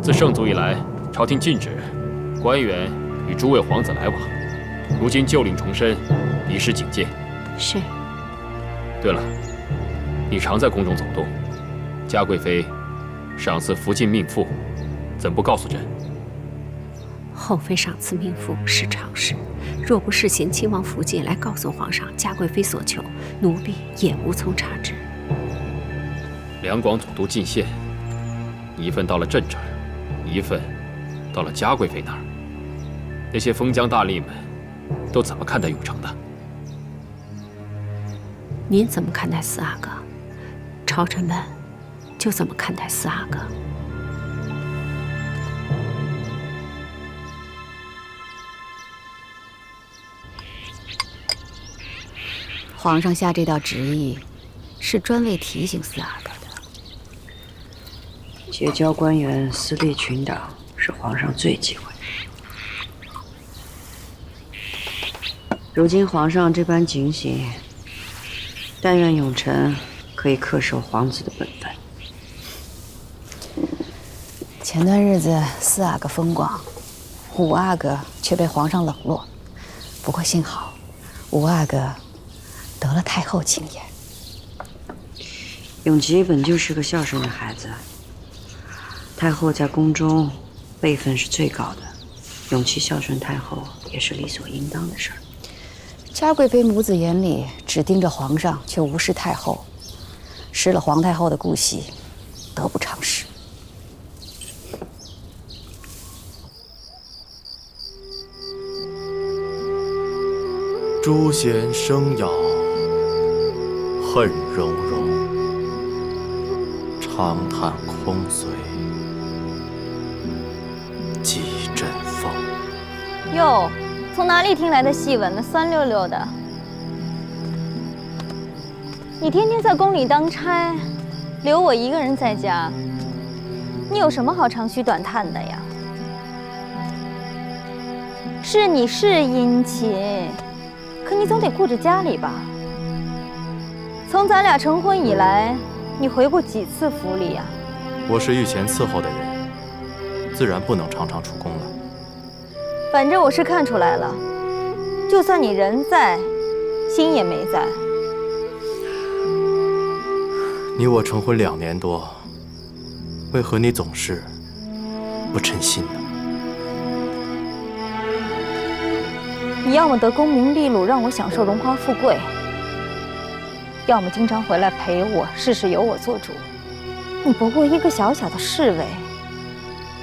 自圣祖以来，朝廷禁止官员与诸位皇子来往。如今旧令重申，以示警戒。是。对了，你常在宫中走动，嘉贵妃赏赐福晋命妇，怎不告诉朕？后妃赏赐命妇是常事，若不事先亲往福晋来告诉皇上嘉贵妃所求，奴婢也无从查知。两广总督进献，一份到了朕这儿，一份到了嘉贵妃那儿。那些封疆大吏们都怎么看待永成的？您怎么看待四阿哥？朝臣们就怎么看待四阿哥？皇上下这道旨意，是专为提醒四阿哥的。结交官员、私立群党，是皇上最忌讳的。如今皇上这般警醒，但愿永成可以恪守皇子的本分。前段日子四阿哥风光，五阿哥却被皇上冷落。不过幸好，五阿哥得了太后青眼。永吉本就是个孝顺的孩子，太后在宫中辈分是最高的，永琪孝顺太后也是理所应当的事儿。嘉贵妃母子眼里只盯着皇上，却无视太后，失了皇太后的顾惜，得不偿失。诛仙生咬，恨融融，长叹空随，几阵风。哟，从哪里听来的戏文呢？酸溜溜的。你天天在宫里当差，留我一个人在家，你有什么好长吁短叹的呀？是你是殷勤，可你总得顾着家里吧？从咱俩成婚以来，你回过几次府里呀？我是御前伺候的人，自然不能常常出宫了。反正我是看出来了，就算你人在，心也没在。你我成婚2年多，为何你总是不称心呢？你要么得功名利禄，让我享受荣华富贵；要么经常回来陪我，事事由我做主。你不过一个小小的侍卫，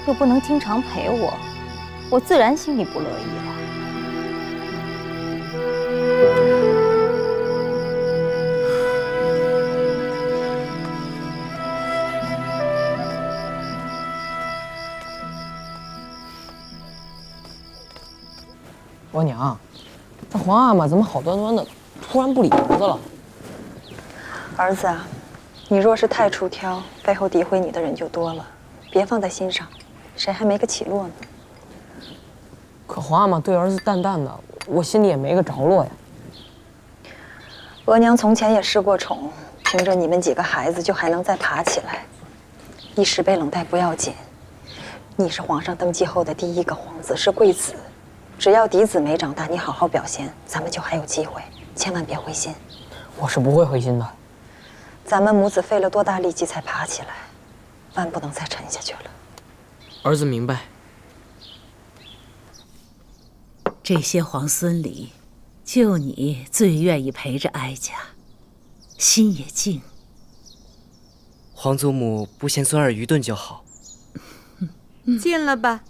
又不能经常陪我，我自然心里不乐意了。我娘，这皇阿玛怎么好端端的突然不理儿子了？儿子啊，你若是太出挑，背后诋毁你的人就多了，别放在心上，谁还没个起落呢？可皇阿玛对儿子淡淡的，我心里也没个着落呀。额娘从前也失过宠，凭着你们几个孩子就还能再爬起来，一时被冷待不要紧。你是皇上登基后的第1个皇子，是贵子。只要嫡子没长大，你好好表现，咱们就还有机会，千万别灰心。我是不会灰心的。咱们母子费了多大力气才爬起来，万不能再沉下去了。儿子明白。这些皇孙里，就你最愿意陪着哀家，心也静。皇祖母不嫌孙儿愚钝就好。进了吧。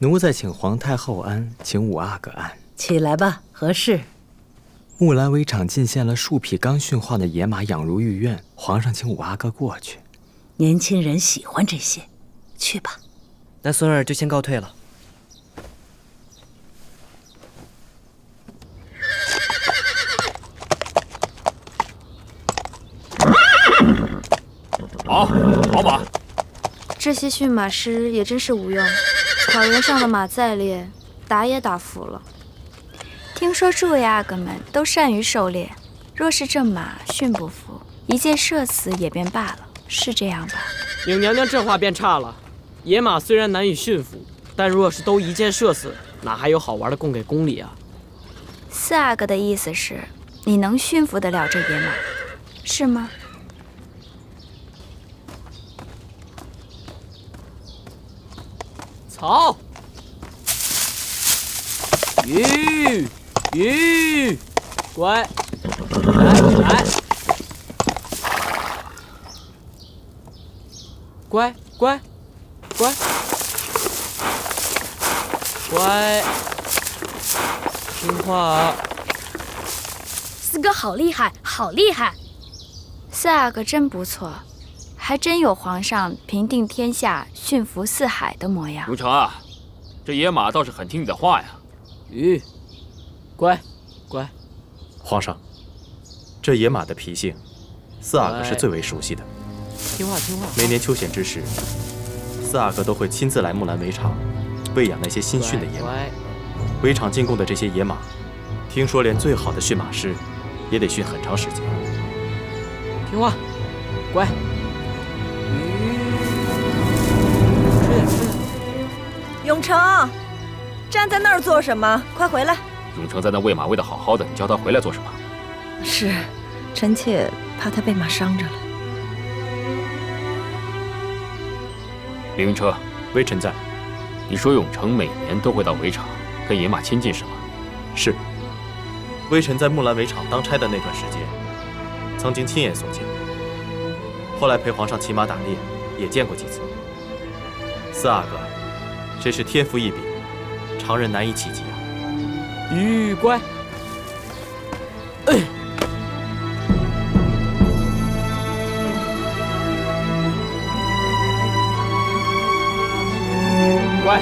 奴在请皇太后安，请五阿哥安。起来吧，何事？木兰围场进献了数匹刚驯化的野马，养入御苑。皇上请五阿哥过去。年轻人喜欢这些，去吧。那孙儿就先告退了。好，好马。这些驯马师也真是无用。草原上的马再烈，打也打服了。听说诸位阿哥们都善于狩猎，若是这马驯不服，一箭射死也便罢了，是这样吧？影娘娘这话便差了。野马虽然难以驯服，但若是都一箭射死，哪还有好玩的供给宫里啊？四阿哥的意思是，你能驯服得了这野马，是吗？草，鱼，乖，来，乖，听话。四哥好厉害，好厉害！四阿哥真不错，还真有皇上平定天下、驯服四海的模样。永成啊，这野马倒是很听你的话呀。乖。皇上，这野马的脾性，四阿哥是最为熟悉的。听话。每年秋显之时，四阿哥都会亲自来木兰围场，喂养那些新驯的野马。围场进贡的这些野马，听说连最好的驯马师也得训很长时间。听话，乖。永成，站在那儿做什么？快回来！永成在那喂马喂得好好的，你叫他回来做什么？是，臣妾怕他被马伤着了。凌云车，微臣在。你说永成每年都会到围场跟野马亲近是吗？是。微臣在木兰围场当差的那段时间，曾经亲眼所见。后来陪皇上骑马打猎，也见过几次。四阿哥，真是天赋异禀，常人难以企及啊！乖。乖。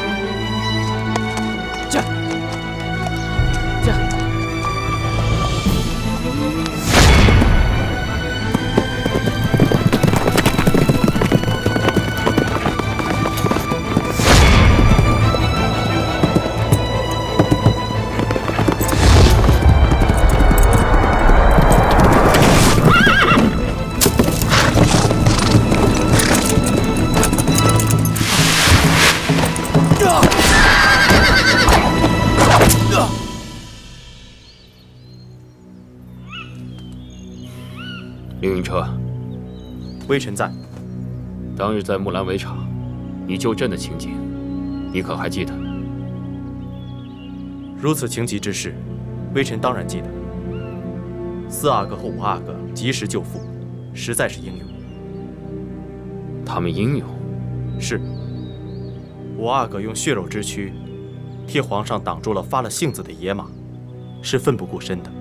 驾。凌云车，微臣在。当日在木兰围场，你救朕的情景，你可还记得？如此情急之事，微臣当然记得。四阿哥和五阿哥及时救父，实在是英勇。他们英勇？是。五阿哥用血肉之躯，替皇上挡住了发了性子的野马，是奋不顾身的。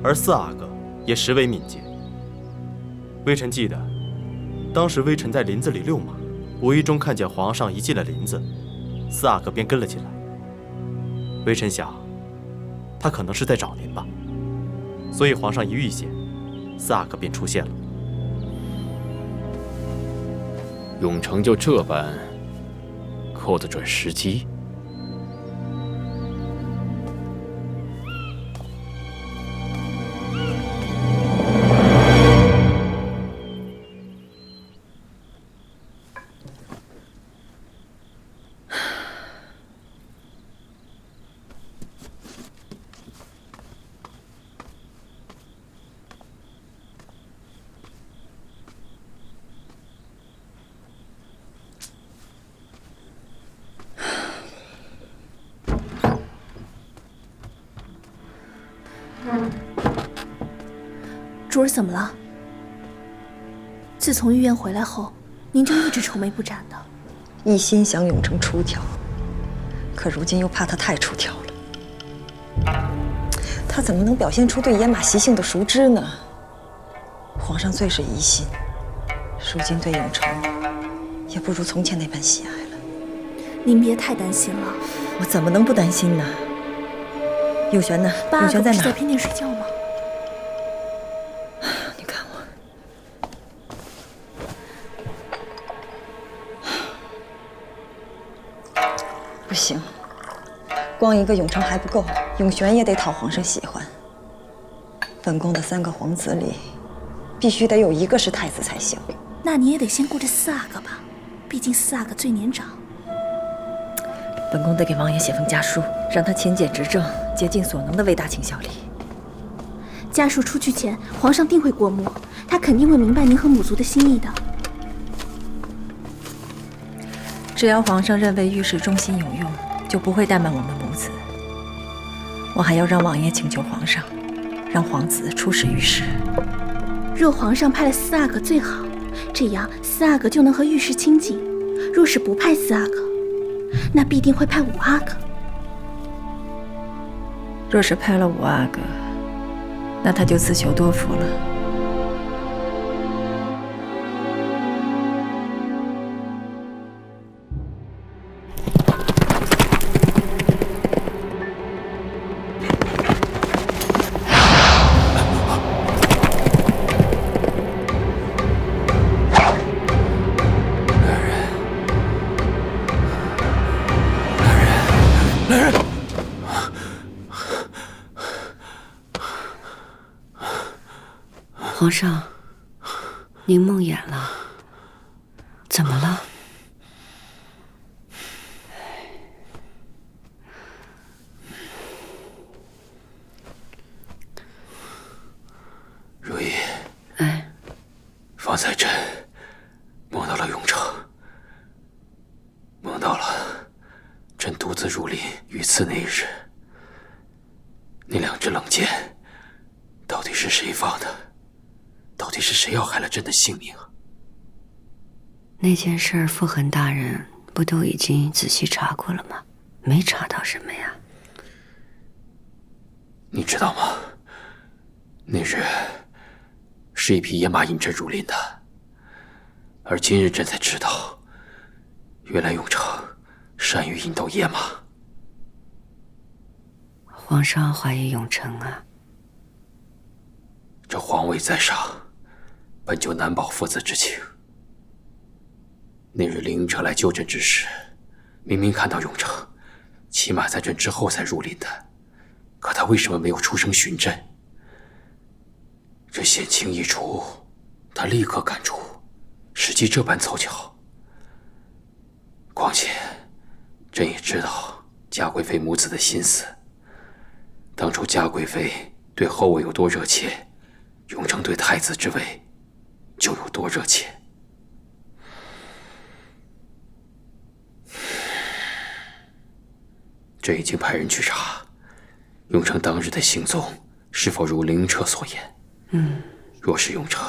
而四阿哥也实为敏捷。微臣记得，当时微臣在林子里遛马，无意中看见皇上一进了林子，四阿哥便跟了进来。微臣想，他可能是在找您吧，所以皇上一遇险，四阿哥便出现了。永成就这般扣得准时机。珠儿怎么了？自从御苑回来后，您就一直愁眉不展的。一心想永成出挑，可如今又怕他太出挑了。他怎么能表现出对野马习性的熟知呢？皇上最是疑心，如今对永成也不如从前那般喜爱了。您别太担心了。我怎么能不担心呢？永璇呢？八阿哥永璇在哪？不是在偏殿睡觉吗？你看我，不行，光一个永成还不够，永璇也得讨皇上喜欢。本宫的3个皇子里，必须得有一个是太子才行。那你也得先顾着四阿哥吧，毕竟四阿哥最年长。本宫得给王爷写封家书，让他勤俭执政，竭尽所能的为大清效力。家书出去前，皇上定会过目，他肯定会明白您和母族的心意的。只要皇上认为御史忠心有用，就不会怠慢我们母子。我还要让王爷请求皇上，让皇子出使御史。若皇上派了四阿哥最好，这样四阿哥就能和御史亲近；若是不派四阿哥，那必定会派五阿哥。若是派了五阿哥，那他就自求多福了。皇上，您梦魇了，怎么了？如意，哎，方才朕梦到了永成，梦到了朕独自入林遇刺那一日，那两支冷箭到底是谁放的？到底是谁要害了朕的性命啊？那件事儿，傅恒大人不都已经仔细查过了吗？没查到什么呀？你知道吗？那日是一匹野马引朕入林的，而今日朕才知道，原来永成善于引导野马。皇上怀疑永成啊？这皇位在上，本就难保父子之情。那日凌云彻来救朕之时，明明看到永成起码在朕之后才入林的，可他为什么没有出声寻朕？这险情一出，他立刻赶出，时机这般凑巧。况且，朕也知道嘉贵妃母子的心思。当初嘉贵妃对后位有多热切，永成对太子之位就有多热切。朕已经派人去查，永成当日的行踪是否如凌云彻所言。若是永成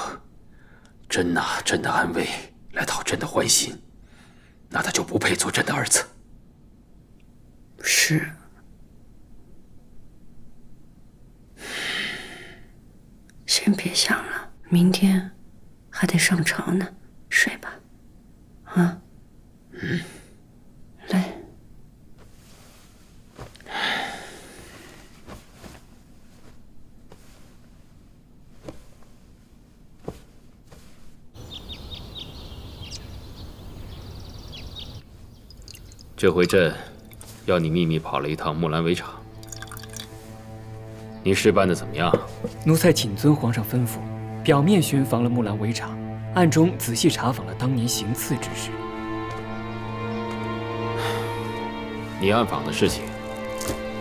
真拿朕的安危来讨朕的欢心，那他就不配做朕的儿子。是。先别想了，明天还得上朝呢，睡吧。啊？来。这回朕要你秘密跑了一趟木兰围场，你事办的怎么样？奴才谨遵皇上吩咐，表面巡防了木兰围场，暗中仔细查访了当年行刺之事。你暗访的事情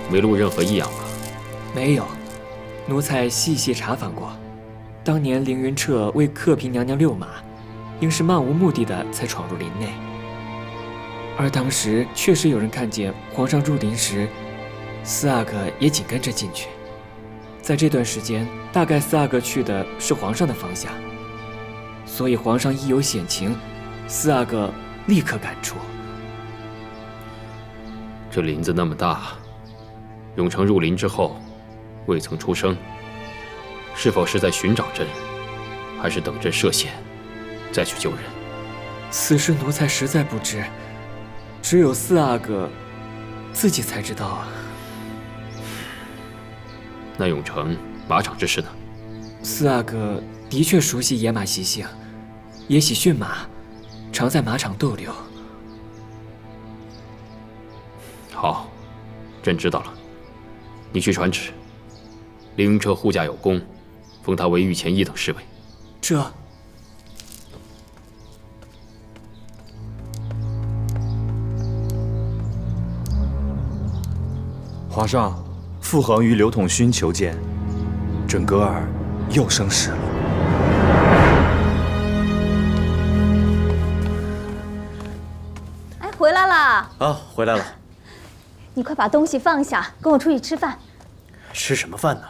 没录任何异样吧？没有，奴才细细查访过。当年凌云彻为克平娘娘遛马，应是漫无目的的才闯入林内。而当时确实有人看见皇上入林时，四阿哥也紧跟着进去。在这段时间，大概四阿哥去的是皇上的方向，所以皇上一有险情，四阿哥立刻赶出。这林子那么大，永成入林之后未曾出声，是否是在寻找朕，还是等朕涉险再去救人？此事奴才实在不知，只有四阿哥自己才知道啊。那永成马场之事呢？四阿哥的确熟悉野马习性，也喜驯马，常在马场逗留。好，朕知道了。你去传旨，凌云彻护驾有功，封他为御前1等侍卫。这……皇上，父恒与刘统勋求见，准格尔又生事了。哎，回来啦！啊，回来了。你快把东西放下，跟我出去吃饭。吃什么饭呢？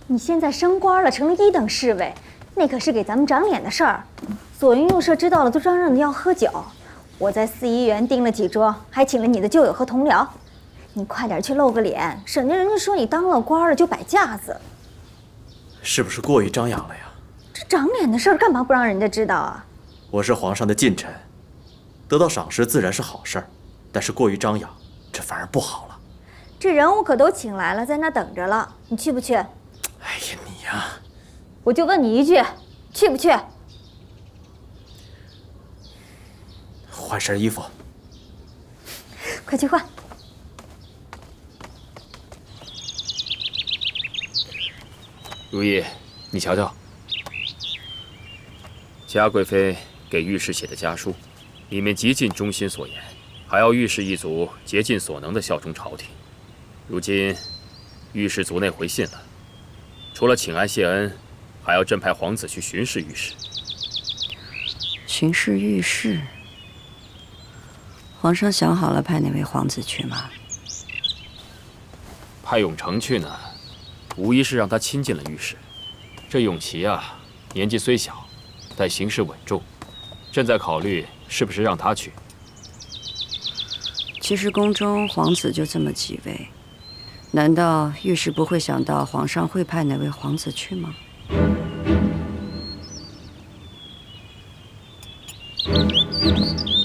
你现在升官了，成了1等侍卫，那可是给咱们长脸的事儿。左邻右舍知道了，都嚷嚷着要喝酒。我在4一园订了几桌，还请了你的旧友和同僚。你快点去露个脸，省得人家说你当了官了就摆架子。是不是过于张扬了呀？这长脸的事儿干嘛不让人家知道啊？我是皇上的近臣，得到赏识自然是好事儿，但是过于张扬，这反而不好了。这人物可都请来了，在那等着了，你去不去？哎呀，你呀，我就问你一句，去不去？换身衣服。快去换。如意，你瞧瞧，嘉贵妃给御史写的家书，里面极尽忠心所言，还要御史一族竭尽所能地效忠朝廷。如今，御史族内回信了，除了请安谢恩，还要朕派皇子去巡视御史。巡视御史，皇上想好了派哪位皇子去吗？派永成去呢，无疑是让他亲近了御史。这永琪啊，年纪虽小，但行事稳重，朕在考虑是不是让他去。其实宫中皇子就这么几位，难道御史不会想到皇上会派哪位皇子去吗？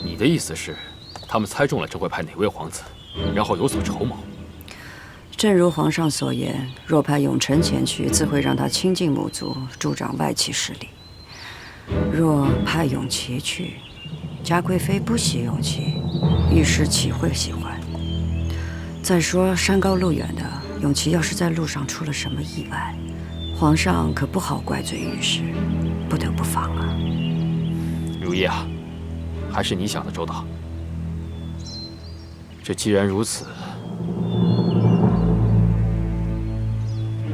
你的意思是，他们猜中了朕会派哪位皇子，然后有所筹谋？正如皇上所言，若派永成前去，自会让他亲近母族，助长外戚势力；若派永琪去，嘉贵妃不喜永琪，御史岂会喜欢？再说山高路远的，永琪要是在路上出了什么意外，皇上可不好怪罪御史，不得不防啊。如意啊，还是你想的周到。这既然如此，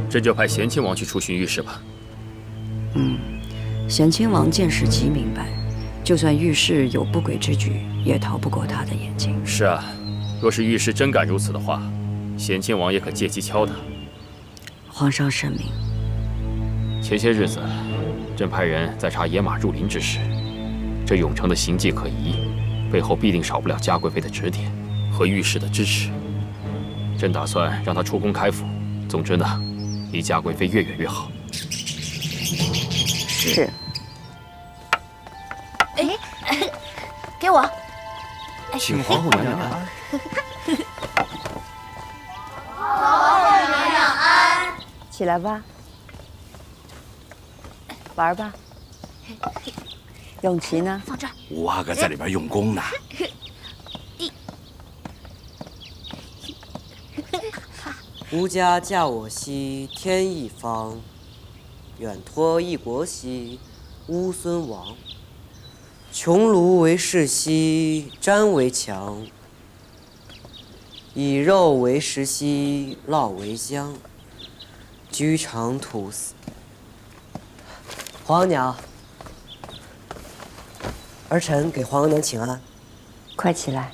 朕就派咸亲王去出巡御史吧。咸亲王见识极明白，就算御史有不轨之举，也逃不过他的眼睛。是啊，若是御史真敢如此的话，咸亲王也可借机敲他。皇上圣明。前些日子，朕派人在查野马入林之事，这永成的行迹可疑，背后必定少不了嘉贵妃的指点和御史的支持。朕打算让他出宫开府。总之呢，离嘉贵妃越远越好。是。哎，给我。请皇后娘娘安。皇后娘娘安。起来吧，玩吧。永琪呢？放这儿。五阿哥在里边用功呢。吾家嫁我兮天一方，远托异国兮乌孙王。穹庐为室兮毡为墙，以肉为食兮酪为浆。居长土死。皇娘，儿臣给皇额娘请安。快起来。